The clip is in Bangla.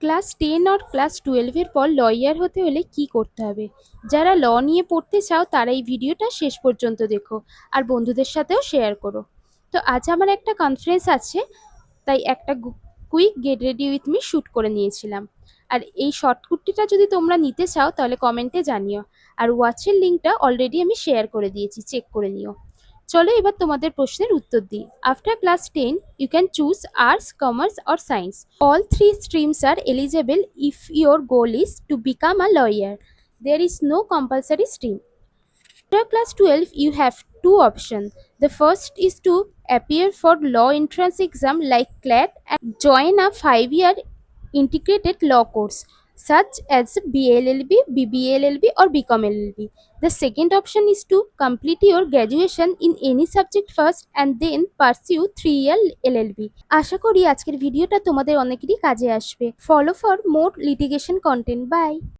ক্লাস 10 আর ক্লাস 12 এর পর লয়ার হতে হলে কি করতে হবে? যারা ল নিয়ে পড়তে চাও তারা এই ভিডিওটা শেষ পর্যন্ত দেখো আর বন্ধুদের সাথেও শেয়ার করো। তো আজ আমার একটা কনফারেন্স আছে, তাই একটা quick get ready with me shoot করে নিয়েছিলাম। আর এই শর্ট কুর্তিটা যদি তোমরা নিতে চাও তাহলে কমেন্টে জানিও। আর ওয়াচের লিঙ্কটা অলরেডি আমি শেয়ার করে দিয়েছি, চেক করে নিও। চলো এবার তোমাদের প্রশ্নের উত্তর দিই। After class 10 you can choose arts, commerce or science. All three streams are eligible if your goal is to become a lawyer. There is no compulsory stream. After class 12 you have two options. The first is to appear for law entrance exam like CLAT and join a 5-year integrated law course such as BLLB, BBLLB or BCom LLB. The second option is to complete your graduation in any subject first and then pursue 3-year LLB. আশা করি আজকের ভিডিওটা তোমাদের অনেকেরই কাজে আসবে। Follow for more litigation content. Bye.